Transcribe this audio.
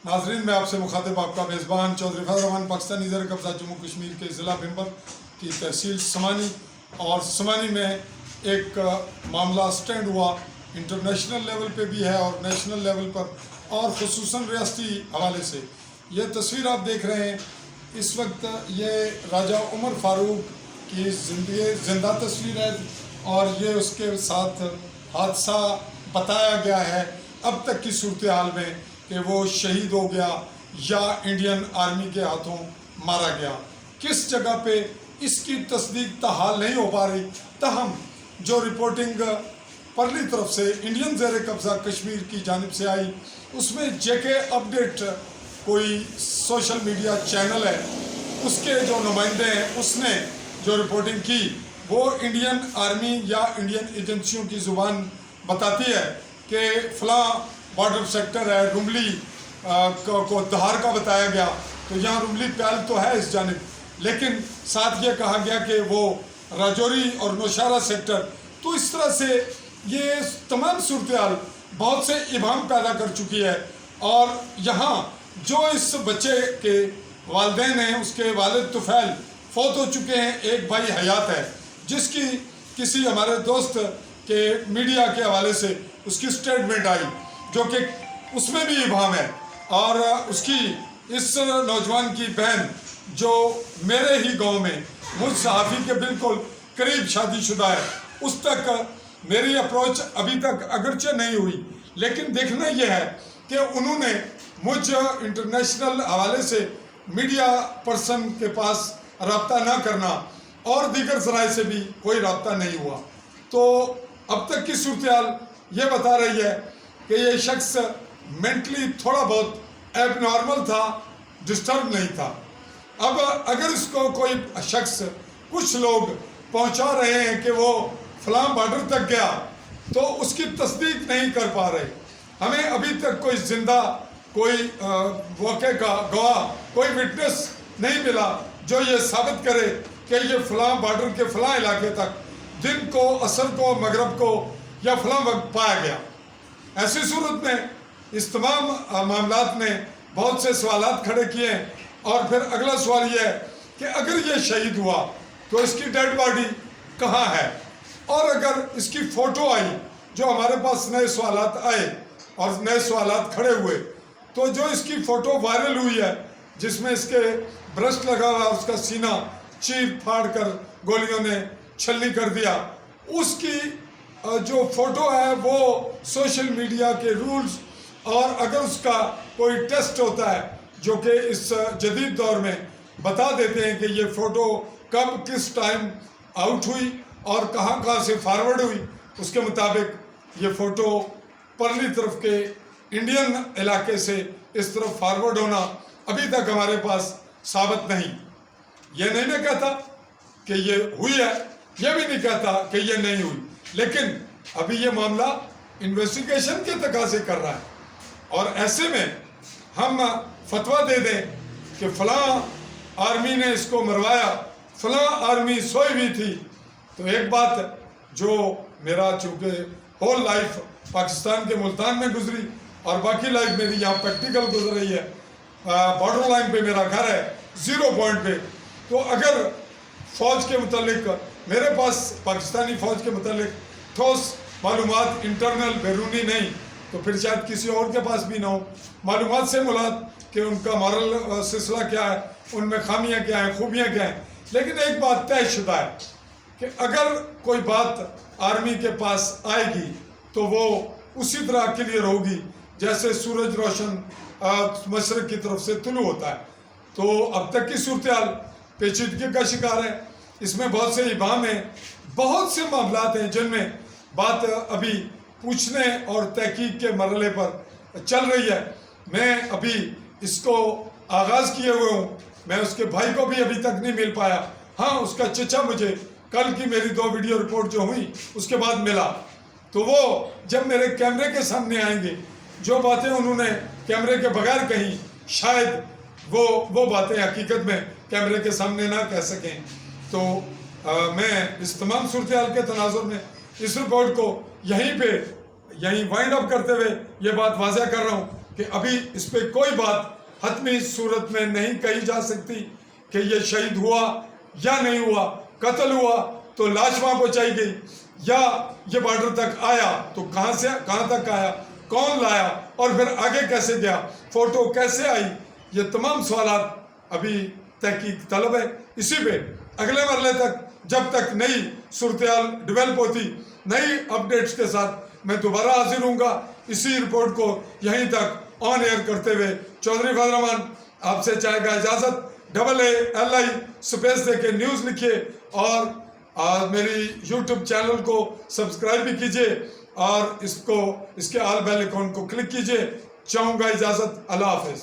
नाजरीन, मैं आपसे मुखातिब आपका मेज़बान चौधरी फैज़ रहमान पाकिस्तानी ज़र कब्ज़ा जम्मू कश्मीर के ज़िला भिम्बर की तहसील समानी और समानी में एक मामला स्टैंड हुआ, इंटरनेशनल लेवल पे भी है और नेशनल लेवल पर और ख़ुसूसन रियासती हवाले से। ये तस्वीर आप देख रहे हैं इस वक्त, ये राजा उमर फ़ारूक की ज़िंदा तस्वीर है और ये उसके साथ हादसा बताया गया है अब तक की सूरत हाल में कि वो शहीद हो गया या इंडियन आर्मी के हाथों मारा गया। किस जगह पे इसकी तस्दीक ताहाल नहीं हो पा रही, तहम जो रिपोर्टिंग परली तरफ से इंडियन ज़ेर कब्ज़ा कश्मीर की जानिब से आई, उसमें जेके अपडेट कोई सोशल मीडिया चैनल है, उसके जो नुमाइंदे हैं उसने जो रिपोर्टिंग की वो इंडियन आर्मी या इंडियन एजेंसियों की ज़ुबान बताती है कि फ़लाँ बॉर्डर सेक्टर है, रुमली को धार का बताया गया, तो यहाँ रुमली प्याल तो है इस जानिब, लेकिन साथ ये कहा गया कि वो राजौरी और नौशहरा सेक्टर। तो इस तरह से ये तमाम सूरत हाल बहुत से इबाम पैदा कर चुकी है। और यहाँ जो इस बच्चे के वालिदैन हैं, उसके वालिद तुफैल फौत हो चुके हैं, एक भाई हयात है जिसकी किसी हमारे दोस्त के मीडिया के हवाले से उसकी स्टेटमेंट आई जो कि उसमें भी इबाम है, और उसकी इस नौजवान की बहन जो मेरे ही गांव में मुझ सहाफ़ी के बिल्कुल करीब शादीशुदा है, उस तक मेरी अप्रोच अभी तक अगरचे नहीं हुई, लेकिन देखना यह है कि उन्होंने मुझ इंटरनेशनल हवाले से मीडिया पर्सन के पास रब्ता ना करना और दीगर ज़राए से भी कोई रब्ता नहीं हुआ। तो अब तक की सूरत हाल ये बता रही है कि ये शख्स मेंटली थोड़ा बहुत एबनॉर्मल था, डिस्टर्ब नहीं था। अब अगर इसको कोई शख्स, कुछ लोग पहुंचा रहे हैं कि वो फलां बॉर्डर तक गया, तो उसकी तस्दीक नहीं कर पा रहे। हमें अभी तक कोई जिंदा, कोई वाक़े का गवाह, कोई विटनेस नहीं मिला जो ये साबित करे कि ये फलां बॉर्डर के फलां इलाके तक दिन को, असर को, मगरब को या फलां वक्त पाया गया। ऐसी सूरत में इस तमाम मामलात ने बहुत से सवालात खड़े किए हैं। और फिर अगला सवाल यह है कि अगर ये शहीद हुआ तो इसकी डेड बॉडी कहाँ है, और अगर इसकी फ़ोटो आई, जो हमारे पास नए सवालात आए और नए सवालात खड़े हुए, तो जो इसकी फ़ोटो वायरल हुई है जिसमें इसके ब्रस्ट लगा हुआ, उसका सीना चीर फाड़ कर गोलियों ने छलनी कर दिया, उसकी जो फ़ोटो है वो सोशल मीडिया के रूल्स, और अगर उसका कोई टेस्ट होता है जो कि इस जदीद दौर में बता देते हैं कि ये फ़ोटो कब किस टाइम आउट हुई और कहाँ से फॉरवर्ड हुई, उसके मुताबिक ये फ़ोटो परली तरफ के इंडियन इलाके से इस तरफ फॉरवर्ड होना अभी तक हमारे पास साबित नहीं। ये नहीं मैं कहता कि ये हुई है, ये भी नहीं कहता कि ये नहीं हुई, लेकिन अभी ये मामला इन्वेस्टिगेशन के तकाज़े कर रहा है। और ऐसे में हम फतवा दे दें कि फ़लाँ आर्मी ने इसको मरवाया, फ़लाँ आर्मी सोई हुई थी, तो एक बात जो मेरा चूँकि होल लाइफ पाकिस्तान के मुल्तान में गुजरी और बाकी लाइफ मेरी यहाँ प्रैक्टिकल गुजर रही है, बॉर्डर लाइन पे मेरा घर है, 0 पॉइंट पे, तो अगर फ़ौज के मुतालिक मेरे पास पाकिस्तानी फ़ौज के मुतालिक ठोस मालूमात इंटरनल बैरूनी नहीं, तो फिर शायद किसी और के पास भी ना हो मालूमात से मुलाद कि उनका मॉरल सिलसिला क्या है, उनमें खामियां क्या हैं, खूबियां क्या हैं। लेकिन एक बात तयशुदा है कि अगर कोई बात आर्मी के पास आएगी तो वो उसी तरह क्लियर होगी जैसे सूरज रोशन मशरक़ की तरफ से तुलू होता है। तो अब तक की सूरत हाल पेचीदगी का शिकार है, इसमें बहुत से इबाम हैं, बहुत से मामलात हैं जिनमें बात अभी पूछने और तहकीक के मरहले पर चल रही है। मैं अभी इसको आगाज़ किए हुए हूँ, मैं उसके भाई को भी अभी तक नहीं मिल पाया। हाँ, उसका चचा मुझे कल की मेरी 2 वीडियो रिपोर्ट जो हुई उसके बाद मिला, तो वो जब मेरे कैमरे के सामने आएंगे, जो बातें उन्होंने कैमरे के बगैर कही, शायद वो बातें हकीकत में कैमरे के सामने ना कह सकें। तो मैं इस तमाम सूरत हाल के तनाजुर में इस रिपोर्ट को यहीं वाइंड अप करते हुए ये बात वाज़ह कर रहा हूँ کہ ابھی اس پہ کوئی بات حتمی صورت میں نہیں کہی جا سکتی کہ یہ شہید ہوا یا نہیں ہوا. قتل ہوا تو لاش وہاں پہنچائی گئی, یا یہ بارڈر تک آیا تو کہاں تک آیا, کون لایا, اور پھر آگے کیسے گیا, فوٹو کیسے آئی, یہ تمام سوالات ابھی تحقیق طلب ہے. اسی پہ اگلے مرحلے تک جب تک نئی صورتحال ڈیولپ ہوتی, نئی اپڈیٹس کے ساتھ میں دوبارہ حاضر ہوں گا. اسی رپورٹ کو یہیں تک آن ایئر کرتے ہوئے چودھری فضل الرحمان آپ سے چاہے گا اجازت. AALI سپیس دے کے نیوز لکھیے, اور میری یوٹیوب چینل کو سبسکرائب بھی کیجیے, اور اس کے آل بیل آئیکن کو کلک کیجیے. چاہوں گا اجازت. اللہ حافظ.